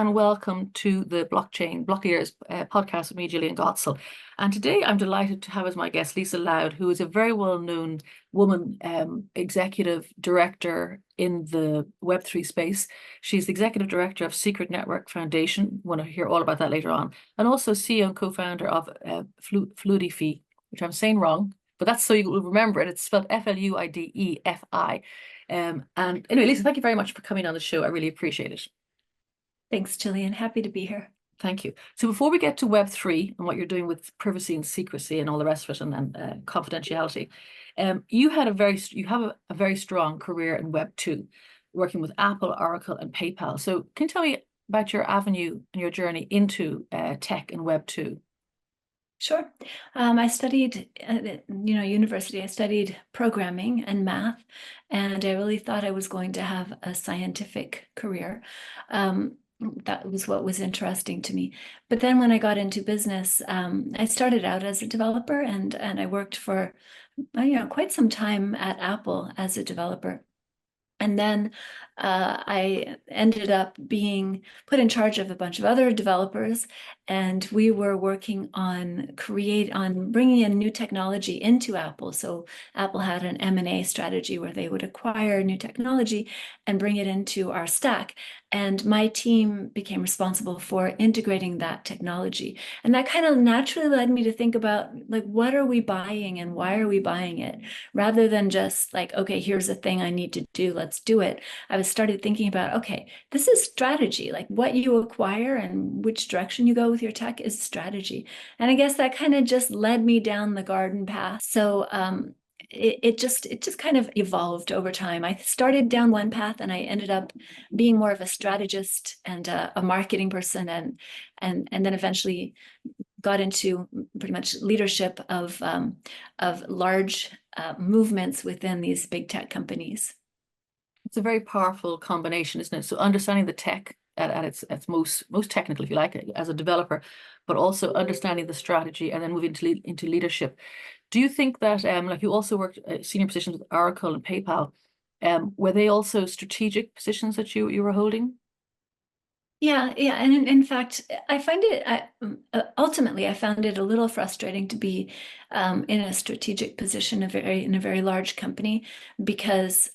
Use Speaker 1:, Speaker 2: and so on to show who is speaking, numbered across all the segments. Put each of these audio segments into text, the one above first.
Speaker 1: and welcome to the Blockleaders podcast with me, Gillian Gottsell. And today I'm delighted to have as my guest Lisa Loud, who is a very well-known woman executive director in the Web3 space. She's the executive director of Secret Network Foundation. I want to hear all about that later on. And also CEO and co-founder of Fluidifi, which I'm saying wrong, but that's so you will remember it. It's spelled Fluidefi. And anyway, Lisa, thank you very much for coming on the show. I really appreciate it.
Speaker 2: Thanks, Gillian. Happy to be here.
Speaker 1: Thank you. So before we get to Web3 and what you're doing with privacy and secrecy and all the rest of it and confidentiality, you have a very strong career in Web2, working with Apple, Oracle, and PayPal. So can you tell me about your avenue and your journey into tech and Web2?
Speaker 2: Sure. I studied at university. I studied programming and math, and I really thought I was going to have a scientific career. That was what was interesting to me. But then when I got into business, I started out as a developer, and I worked for quite some time at Apple as a developer. And then I ended up being put in charge of a bunch of other developers, and we were working on bringing in new technology into Apple. So Apple had an M&A strategy where they would acquire new technology and bring it into our stack. And my team became responsible for integrating that technology. And that kind of naturally led me to think about, like, what are we buying and why are we buying it? Rather than just like, okay, here's a thing I need to do, let's do it. I started thinking about, okay, this is strategy. Like, what you acquire and which direction you go with your tech is strategy. And I guess that kind of just led me down the garden path. So it just kind of evolved over time. I started down one path and I ended up being more of a strategist and a marketing person, and then eventually got into pretty much leadership of large movements within these big tech companies.
Speaker 1: It's a very powerful combination, isn't it? So understanding the tech at its most technical, if you like, as a developer, but also understanding the strategy and then moving into leadership. Do you think that, like you also worked senior positions with Oracle and PayPal, were they also strategic positions that you were holding?
Speaker 2: Yeah, and in fact, I find it ultimately I found it a little frustrating to be in a strategic position in a very large company, because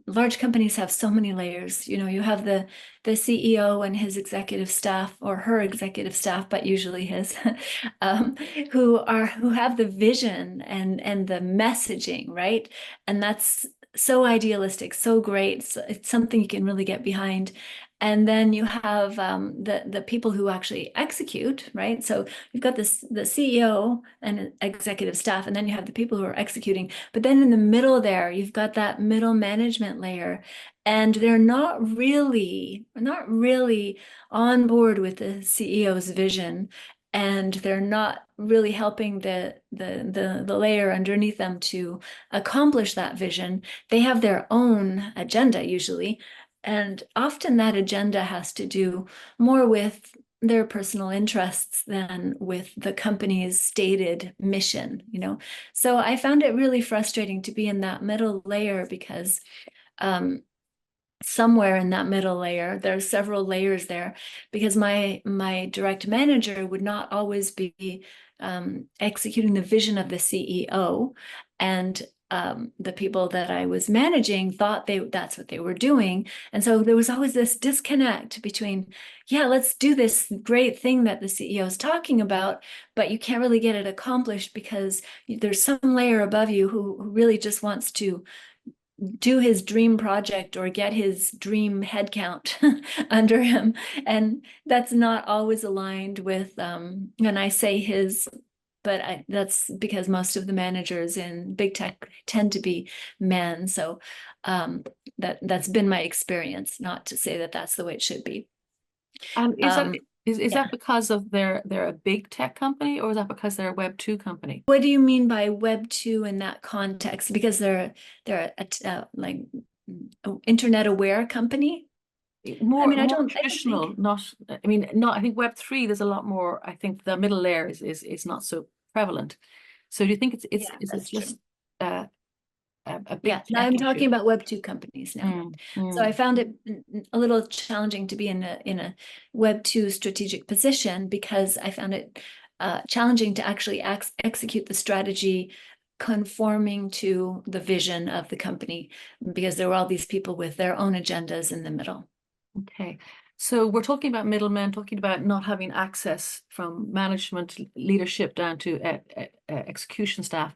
Speaker 2: large companies have so many layers. You have the CEO and his executive staff, or her executive staff, but usually his, who have the vision and the messaging, right? And that's so idealistic, so great. So it's something you can really get behind. And then you have the people who actually execute, right? So you've got the CEO and executive staff, and then you have the people who are executing. But then in the middle there, you've got that middle management layer, and they're not really on board with the CEO's vision, and they're not really helping the layer underneath them to accomplish that vision. They have their own agenda usually. And often that agenda has to do more with their personal interests than with the company's stated mission, So I found it really frustrating to be in that middle layer, because somewhere in that middle layer, there are several layers there, because my direct manager would not always be executing the vision of the CEO, and the people that I was managing thought that's what they were doing. And so there was always this disconnect between, yeah, let's do this great thing that the CEO is talking about, but you can't really get it accomplished because there's some layer above you who really just wants to do his dream project or get his dream headcount under him. And that's not always aligned with, when I say his, but that's because most of the managers in big tech tend to be men. So that's been my experience, not to say that that's the way it should be.
Speaker 1: And is that because of they're a big tech company, or is that because they're a Web2 company?
Speaker 2: What do you mean by Web2 in that context? Because they're like internet aware company?
Speaker 1: More traditional, I think Web3, there's a lot more. I think the middle layer is not so prevalent. So do you think it's just a big
Speaker 2: Yeah, now
Speaker 1: tech
Speaker 2: I'm
Speaker 1: issue.
Speaker 2: talking about Web2 companies now. So I found it a little challenging to be in a Web2 strategic position, because I found it challenging to actually execute the strategy conforming to the vision of the company, because there were all these people with their own agendas in the middle.
Speaker 1: Okay. So we're talking about middlemen, talking about not having access from management leadership down to execution staff.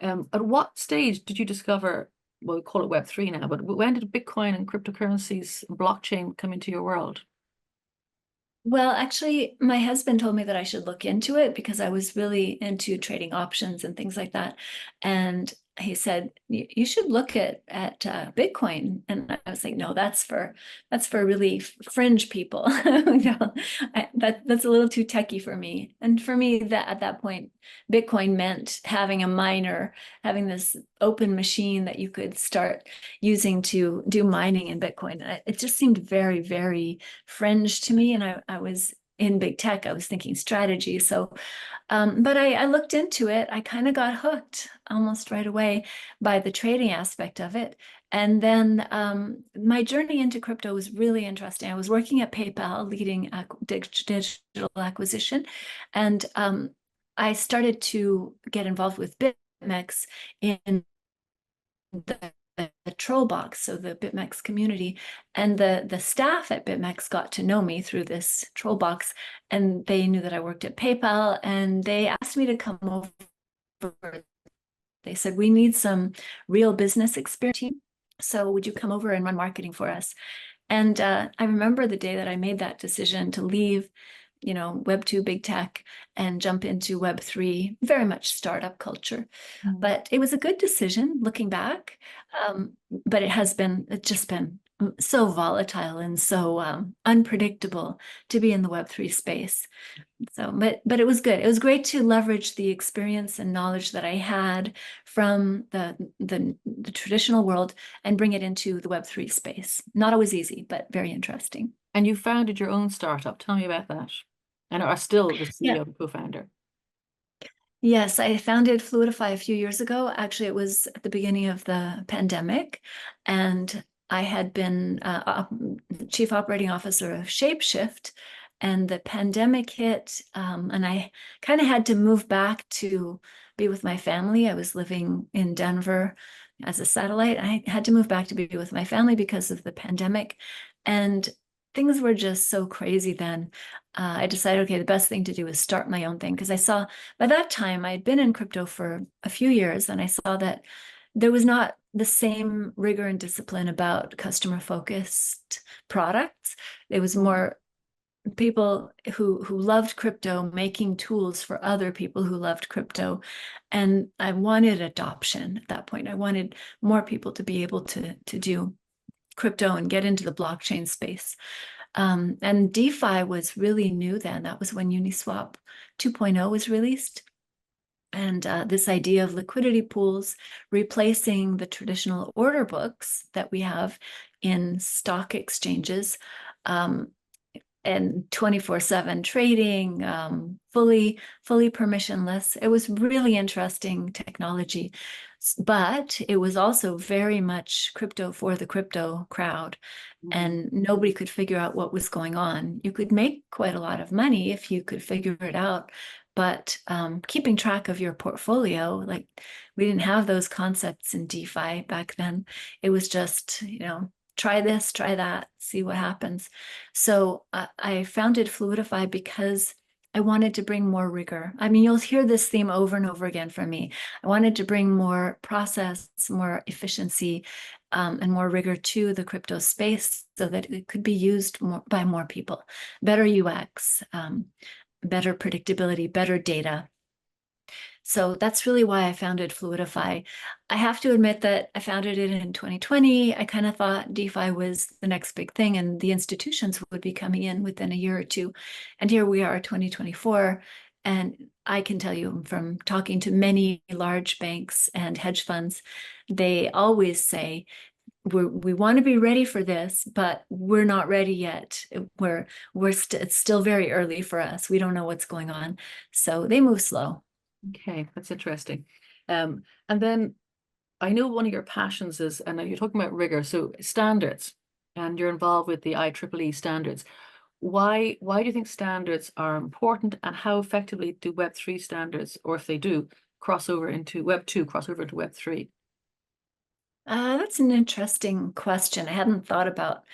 Speaker 1: At what stage did you discover, well, we call it Web3 now, but when did Bitcoin and cryptocurrencies and blockchain come into your world?
Speaker 2: Well, actually, my husband told me that I should look into it, because I was really into trading options and things like that. And he said, you should look at Bitcoin. And I was like, no, that's for really fringe people. That's a little too techy for me. And for me, that at that point, Bitcoin meant having a miner, having this open machine that you could start using to do mining in Bitcoin. It just seemed very, very fringe to me. And I was in big tech, I was thinking strategy. So, but I looked into it. I kind of got hooked almost right away by the trading aspect of it. And then my journey into crypto was really interesting. I was working at PayPal, leading digital acquisition. And I started to get involved with BitMEX in the troll box, so the BitMEX community, and the staff at BitMEX got to know me through this troll box, and they knew that I worked at PayPal, and they asked me to come over. They said, we need some real business experience, so would you come over and run marketing for us? And I remember the day that I made that decision to leave, Web2 big tech and jump into Web3, very much startup culture. But it was a good decision looking back. But it's just been so volatile and so unpredictable to be in the Web3 space. So, but it was good. It was great to leverage the experience and knowledge that I had from the traditional world and bring it into the Web3 space. Not always easy, but very interesting.
Speaker 1: And you founded your own startup. Tell me about that. And are still the
Speaker 2: Yeah.
Speaker 1: CEO and co-founder.
Speaker 2: Yes, I founded Fluidify a few years ago. Actually, it was at the beginning of the pandemic, and I had been chief operating officer of Shapeshift, and the pandemic hit, and I kind of had to move back to be with my family. I was living in Denver as a satellite. I had to move back to be with my family because of the pandemic, and things were just so crazy then. I decided, okay, the best thing to do is start my own thing, because I saw by that time I'd been in crypto for a few years, and I saw that there was not the same rigor and discipline about customer focused products. It was more people who loved crypto making tools for other people who loved crypto. And I wanted adoption at that point. I wanted more people to be able to do crypto and get into the blockchain space. And DeFi was really new then. That was when Uniswap 2.0 was released. And this idea of liquidity pools replacing the traditional order books that we have in stock exchanges, and 24/7 trading, fully permissionless. It was really interesting technology, but it was also very much crypto for the crypto crowd, and nobody could figure out what was going on. You could make quite a lot of money if you could figure it out, but keeping track of your portfolio, like, we didn't have those concepts in DeFi back then. It was just, try this, try that, see what happens. So I founded Fluidify because I wanted to bring more rigor. I mean, you'll hear this theme over and over again from me. I wanted to bring more process, more efficiency, and more rigor to the crypto space so that it could be used by more people. Better UX, better predictability, better data. So that's really why I founded Fluidify. I have to admit that I founded it in 2020. I kind of thought DeFi was the next big thing and the institutions would be coming in within a year or two. And here we are, 2024. And I can tell you from talking to many large banks and hedge funds, they always say, we want to be ready for this, but we're not ready yet. It's still very early for us. We don't know what's going on. So they move slow.
Speaker 1: Okay, that's interesting. And then I know one of your passions is, and you're talking about rigor, so standards, and you're involved with the IEEE standards. Why do you think standards are important, and how effectively do Web3 standards, or if they do, cross over into Web2, cross over into Web3?
Speaker 2: That's an interesting question. I hadn't thought about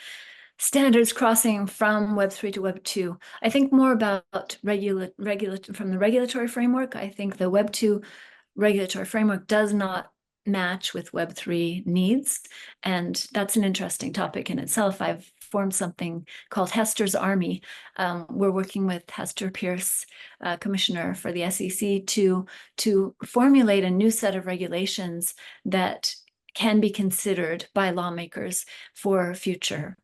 Speaker 2: standards crossing from Web3 to Web2. I think more about from the regulatory framework. I think the Web2 regulatory framework does not match with Web3 needs. And that's an interesting topic in itself. I've formed something called Hester's Army. We're working with Hester Pierce, Commissioner for the SEC, to formulate a new set of regulations that can be considered by lawmakers for future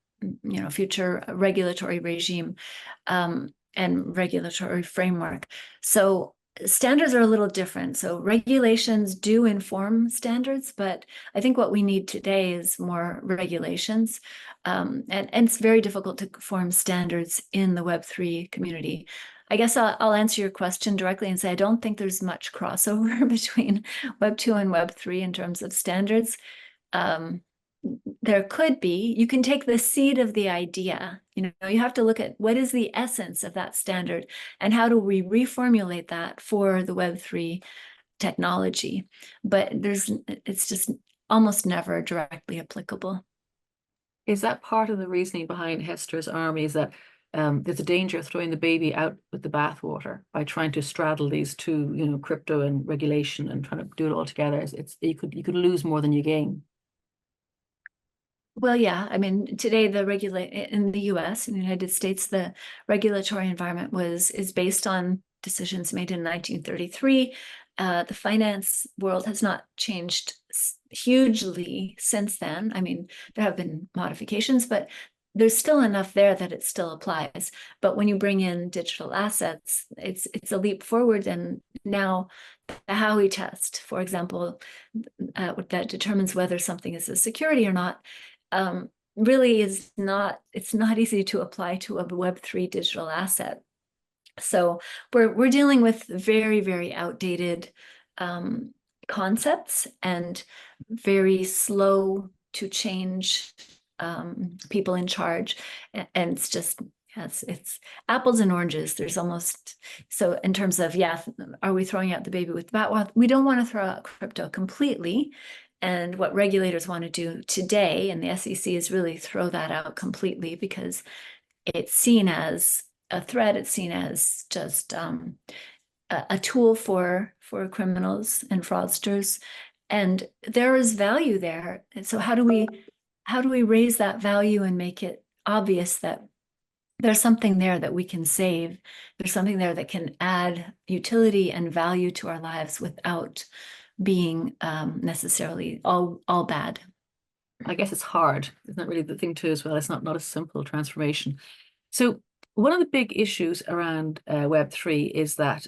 Speaker 2: regulatory regime and regulatory framework. So standards are a little different. So regulations do inform standards, but I think what we need today is more regulations. And it's very difficult to form standards in the Web3 community. I guess I'll answer your question directly and say I don't think there's much crossover between Web2 and Web3 in terms of standards. There could be. You can take the seed of the idea. You have to look at what is the essence of that standard and how do we reformulate that for the Web3 technology. But it's just almost never directly applicable.
Speaker 1: Is that part of the reasoning behind Hester's Army, is that there's a danger of throwing the baby out with the bathwater by trying to straddle these two, crypto and regulation, and trying to do it all together? You could lose more than you gain.
Speaker 2: Well, yeah, I mean, today in the US, in the United States, the regulatory environment is based on decisions made in 1933. The finance world has not changed hugely since then. I mean, there have been modifications, but there's still enough there that it still applies. But when you bring in digital assets, it's a leap forward. And now the Howey test, for example, that determines whether something is a security or not, really it's not easy to apply to a Web3 digital asset. So we're dealing with very, very outdated concepts and very slow to change people in charge. And it's just, it's apples and oranges. There's almost, so in terms of, are we throwing out the baby with the bathwater? We don't want to throw out crypto completely. And what regulators want to do today, and the SEC, is really throw that out completely, because it's seen as a threat. It's seen as just a tool for criminals and fraudsters, and there is value there. And so how do we raise that value and make it obvious that there's something there that we can save? There's something there that can add utility and value to our lives without being necessarily all bad.
Speaker 1: I guess it's hard. Isn't that really the thing too as well? It's not a simple transformation. So one of the big issues around Web3 is that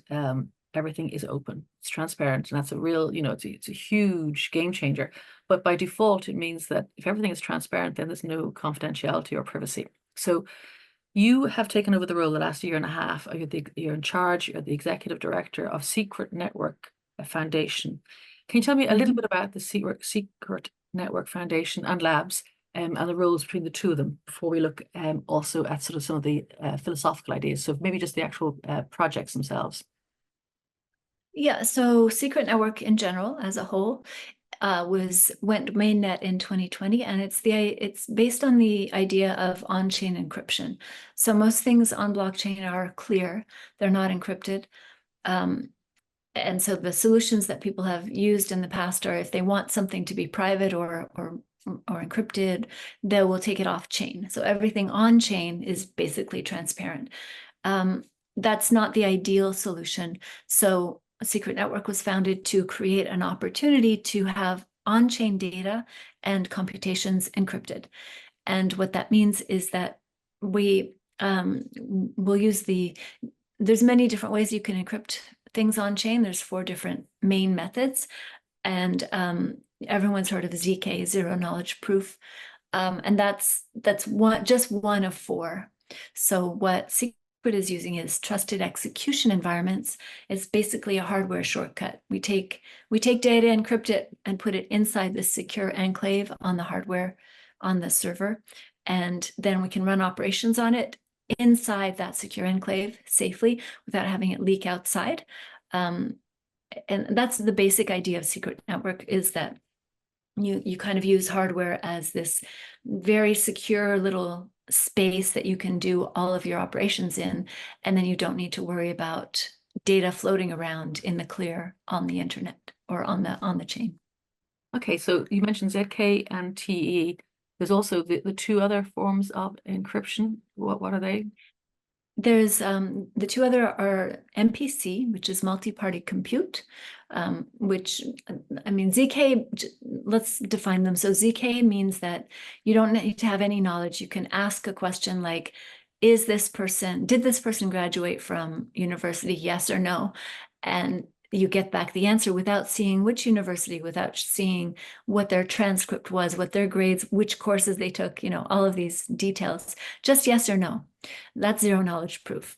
Speaker 1: everything is open, it's transparent, and that's a real, it's a huge game changer. But by default, it means that if everything is transparent, then there's no confidentiality or privacy. So you have taken over the role the last year and a half. You're in charge, you're the executive director of Secret Network Foundation. Can you tell me a little bit about the Secret Network Foundation and Labs, and the roles between the two of them, before we look also at sort of some of the philosophical ideas? So maybe just the actual projects themselves.
Speaker 2: Yeah, so Secret Network in general, as a whole, went mainnet in 2020, and it's based on the idea of on-chain encryption. So most things on blockchain are clear; they're not encrypted. And so the solutions that people have used in the past are, if they want something to be private or encrypted, they will take it off chain. So everything on chain is basically transparent. That's not the ideal solution. So a Secret Network was founded to create an opportunity to have on-chain data and computations encrypted. And what that means is that we will use there's many different ways you can encrypt things on chain. There's 4 different main methods, and everyone's heard of ZK, zero knowledge proof, and that's just one of 4. So what Secret is using is trusted execution environments. It's basically a hardware shortcut. We take data, encrypt it, and put it inside the secure enclave on the hardware on the server. And then we can run operations on it inside that secure enclave safely without having it leak outside. And that's the basic idea of secret network, is that you kind of use hardware as this very secure little space that you can do all of your operations in, and then you don't need to worry about data floating around in the clear on the internet or on the chain.
Speaker 1: Okay, so you mentioned ZK and TE. There's also the two other forms of encryption. What are they?
Speaker 2: There's the two other are MPC, which is multi-party compute, which, I mean, ZK, let's define them. So ZK means that you don't need to have any knowledge. You can ask a question like, did this person graduate from university? Yes or no? And you get back the answer without seeing which university, without seeing what their transcript was, what their grades, which courses they took, all of these details, just yes or no. That's zero knowledge proof.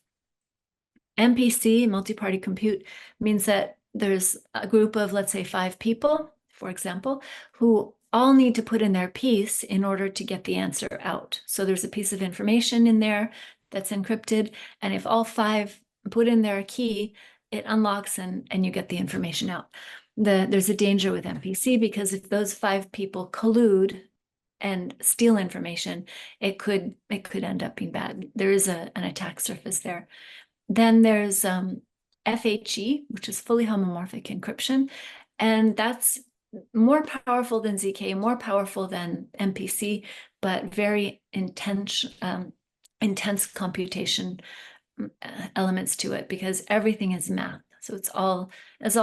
Speaker 2: MPC, multi-party compute, means that there's a group of, let's say, 5 people, for example, who all need to put in their piece in order to get the answer out. So there's a piece of information in there that's encrypted, and if all 5 put in their key, it unlocks and you get the information out. There's a danger with MPC, because if those 5 people collude and steal information, it could end up being bad. There is an attack surface there. Then there's FHE, which is fully homomorphic encryption, and that's more powerful than ZK, more powerful than MPC, but very intense computation elements to it, because everything is math. So it's all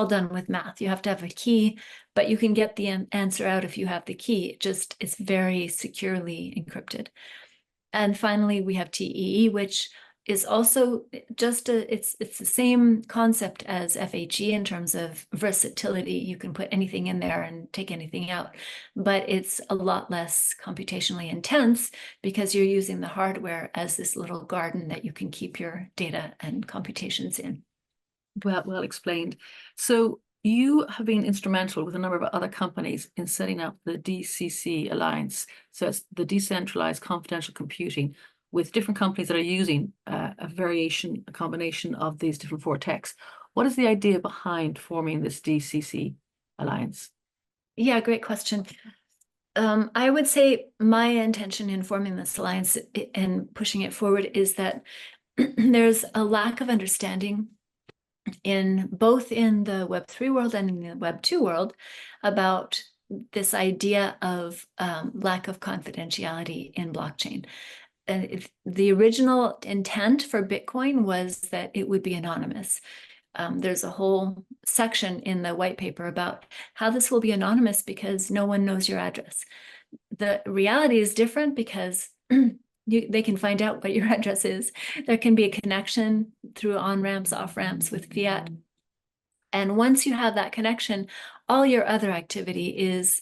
Speaker 2: done with math. You have to have a key, but you can get the answer out if you have the key. It's very securely encrypted. And finally, we have TEE, which is also just it's the same concept as FHE in terms of versatility. You can put anything in there and take anything out, but it's a lot less computationally intense, because you're using the hardware as this little garden that you can keep your data and computations in.
Speaker 1: Well explained. So you have been instrumental with a number of other companies in setting up the DCC Alliance. So it's the Decentralized Confidential Computing, with different companies that are using a combination of these different 4 techs. What is the idea behind forming this DCC Alliance?
Speaker 2: Yeah, great question. I would say my intention in forming this alliance and pushing it forward is that there's a lack of understanding both in the Web3 world and in the Web2 world about this idea of lack of confidentiality in blockchain. And the original intent for Bitcoin was that it would be anonymous. There's a whole section in the white paper about how this will be anonymous because no one knows your address. The reality is different, because they can find out what your address is. There can be a connection through on-ramps, off-ramps with fiat. And once you have that connection, all your other activity is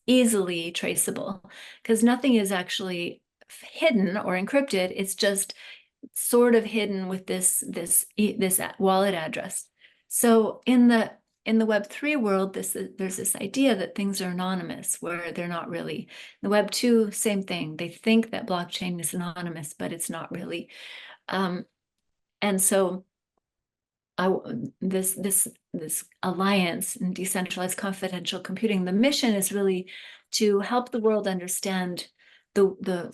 Speaker 2: easily traceable, because nothing is actually hidden or encrypted. It's just sort of hidden with this wallet address. So in the Web3 world, there's this idea that things are anonymous, where they're not really. The Web2, same thing. They think that blockchain is anonymous, but it's not really. And so this alliance in decentralized confidential computing, the mission is really to help the world understand the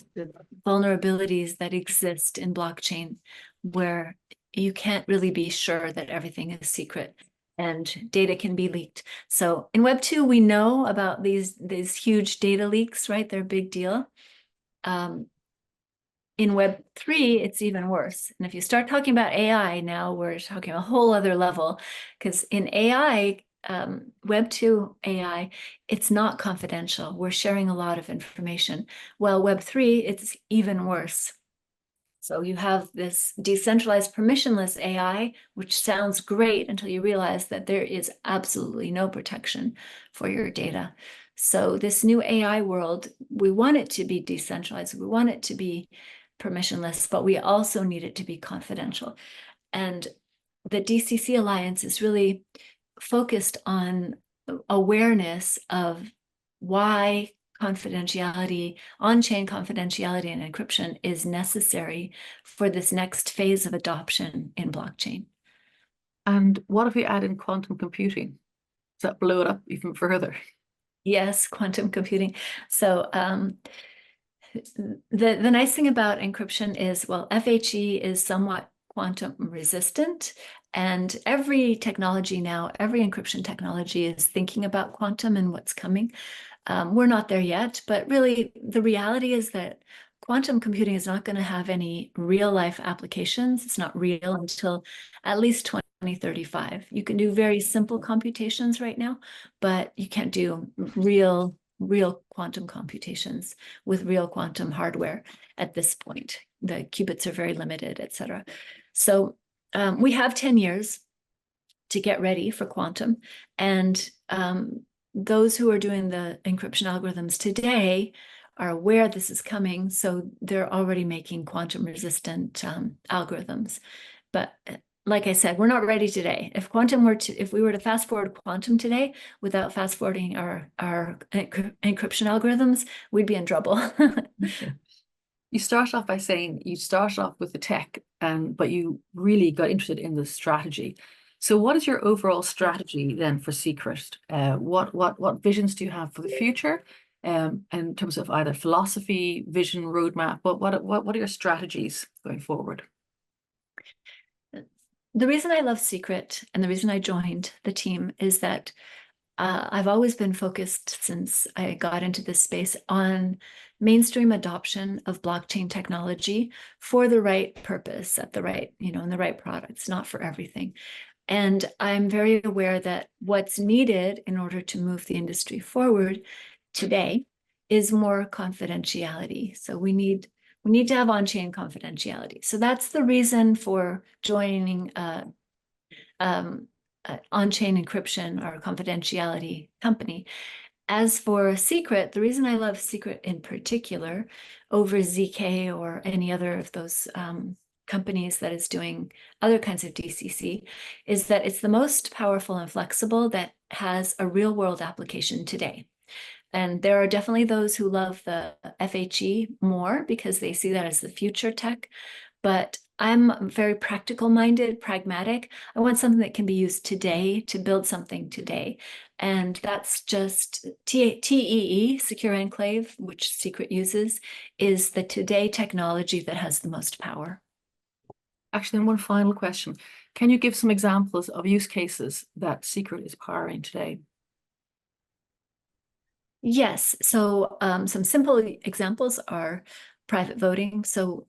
Speaker 2: vulnerabilities that exist in blockchain, where you can't really be sure that everything is secret and data can be leaked. So in Web2, we know about these huge data leaks, right? They're a big deal. In Web3, it's even worse. And if you start talking about AI now, we're talking a whole other level, because in AI, Web2 AI, it's not confidential. We're sharing a lot of information. Well, Web3, it's even worse. So you have this decentralized permissionless AI, which sounds great until you realize that there is absolutely no protection for your data. So this new AI world, we want it to be decentralized. We want it to be permissionless, but we also need it to be confidential. And the DCC Alliance is really focused on awareness of why confidentiality, on-chain confidentiality and encryption is necessary for this next phase of adoption in blockchain.
Speaker 1: And what if we add in quantum computing? Does that blow it up even further?
Speaker 2: Yes, quantum computing. So the nice thing about encryption is, well, FHE is somewhat quantum resistant, and every technology now, every encryption technology is thinking about quantum and what's coming. We're not there yet, but really the reality is that quantum computing is not going to have any real life applications. It's not real until at least 2035. You can do very simple computations right now, but you can't do real quantum computations with real quantum hardware at this point. The qubits are very limited, et cetera. So we have 10 years to get ready for quantum. And those who are doing the encryption algorithms today are aware this is coming, so they're already making quantum resistant algorithms. But like I said, we're not ready today. If we were to fast forward quantum today without fast forwarding our encryption algorithms, we'd be in trouble.
Speaker 1: Okay. You start off by saying you start off with the tech, but you really got interested in the strategy. So what is your overall strategy then for Secret? What visions do you have for the future, in terms of either philosophy, vision, roadmap? What are your strategies going forward?
Speaker 2: The reason I love Secret and the reason I joined the team is that I've always been focused since I got into this space on mainstream adoption of blockchain technology for the right purpose, at the right, in the right products, not for everything. And I'm very aware that what's needed in order to move the industry forward today is more confidentiality. So we need to have on-chain confidentiality. So that's the reason for joining on-chain encryption or confidentiality company. As for Secret, the reason I love Secret in particular over ZK or any other of those companies that is doing other kinds of DCC is that it's the most powerful and flexible that has a real world application today. And there are definitely those who love the FHE more because they see that as the future tech. But I'm very practical minded, pragmatic. I want something that can be used today to build something today. And that's just TEE, Secure Enclave, which Secret uses, is the today technology that has the most power.
Speaker 1: Actually, and one final question. Can you give some examples of use cases that Secret is powering today?
Speaker 2: Yes. So some simple examples are private voting. So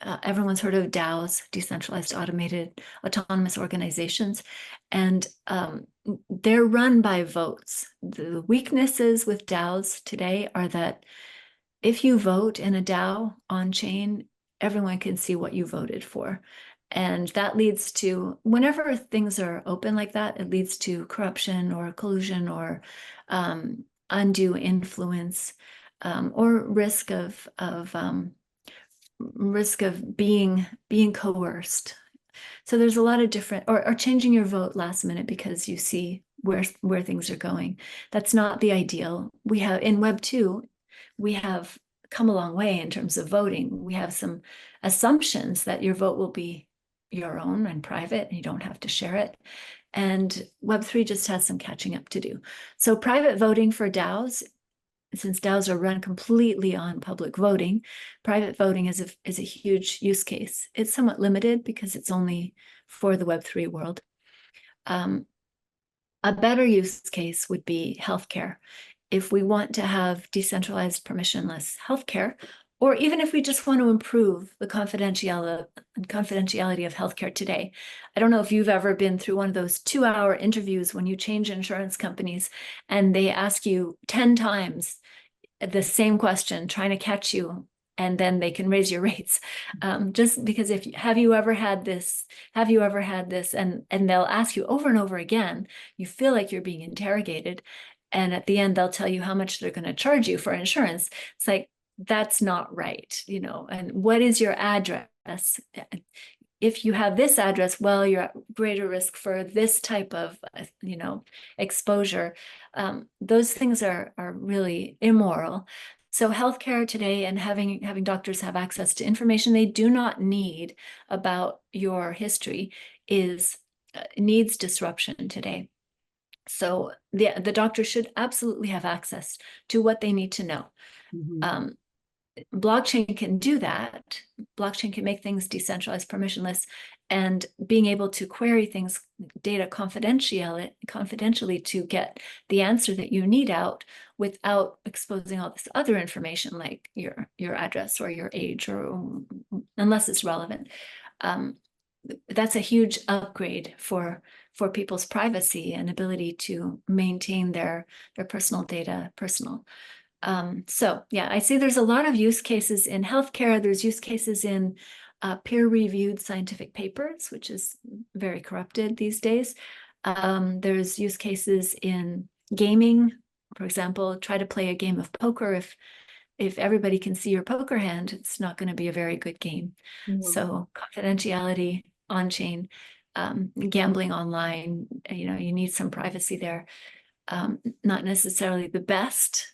Speaker 2: everyone's heard of DAOs, decentralized autonomous organizations, and they're run by votes. The weaknesses with DAOs today are that if you vote in a DAO on chain, everyone can see what you voted for. And that leads to, whenever things are open like that, it leads to corruption or collusion or undue influence, or risk of being coerced. So there's a lot of different, or changing your vote last minute because you see where things are going. That's not the ideal. We have in Web 2, we have come a long way in terms of voting. We have some assumptions that your vote will be your own and private, and you don't have to share it. And Web 3 just has some catching up to do. So private voting for DAOs, since DAOs are run completely on public voting, private voting is a huge use case. It's somewhat limited because it's only for the Web3 world. A better use case would be healthcare. If we want to have decentralized permissionless healthcare, or even if we just want to improve the confidentiality of healthcare today. I don't know if you've ever been through one of those 2-hour interviews when you change insurance companies and they ask you 10 times the same question, trying to catch you, and then they can raise your rates. Just because have you ever had this? Have you ever had this? And they'll ask you over and over again. You feel like you're being interrogated. And at the end, they'll tell you how much they're going to charge you for insurance. It's like, that's not right, and what is your address? If you have this address, well, you're at greater risk for this type of, exposure. Those things are really immoral. So healthcare today, and having doctors have access to information they do not need about your history, needs disruption today. So the doctor should absolutely have access to what they need to know. Blockchain can do that. Blockchain can make things decentralized, permissionless, and being able to query things, data confidentially to get the answer that you need out without exposing all this other information like your address or your age, or unless it's relevant. That's a huge upgrade for people's privacy and ability to maintain their personal data personal. So yeah, I see there's a lot of use cases in healthcare. There's use cases in peer-reviewed scientific papers, which is very corrupted these days. There's use cases in gaming. For example, try to play a game of poker. If everybody can see your poker hand, it's not going to be a very good game. So confidentiality on-chain, gambling online, you need some privacy there. Not necessarily the best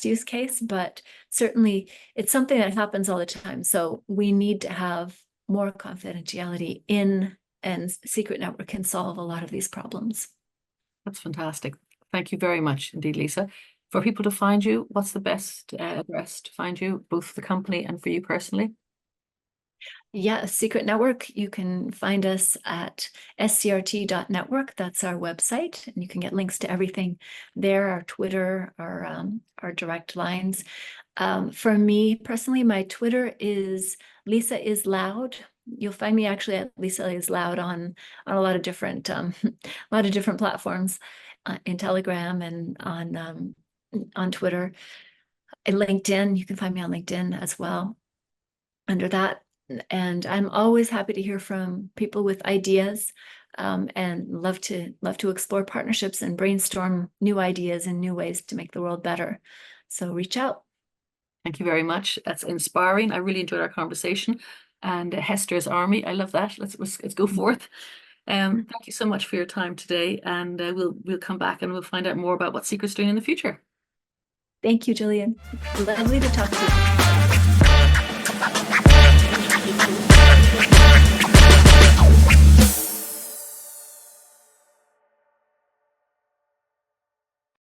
Speaker 2: use case, but certainly it's something that happens all the time. So we need to have more confidentiality and Secret Network can solve a lot of these problems.
Speaker 1: That's fantastic. Thank you very much indeed, Lisa. For people to find you, what's the best address to find you, both for the company and for you personally?
Speaker 2: Yeah, Secret Network, you can find us at scrt.network. That's our website, and you can get links to everything there, our Twitter, our direct lines. For me personally, my Twitter is Lisa is Loud. You'll find me actually at Lisa is Loud on a lot of different platforms, in Telegram and on Twitter. And LinkedIn, you can find me on LinkedIn as well under that. And I'm always happy to hear from people with ideas, and love to explore partnerships and brainstorm new ideas and new ways to make the world better. So reach out.
Speaker 1: Thank you very much. That's inspiring. I really enjoyed our conversation. And Hester's Army, I love that. Let's go forth. Thank you so much for your time today, and we'll come back and we'll find out more about what Secret's doing in the future.
Speaker 2: Thank you, Jillian. Lovely to talk to you.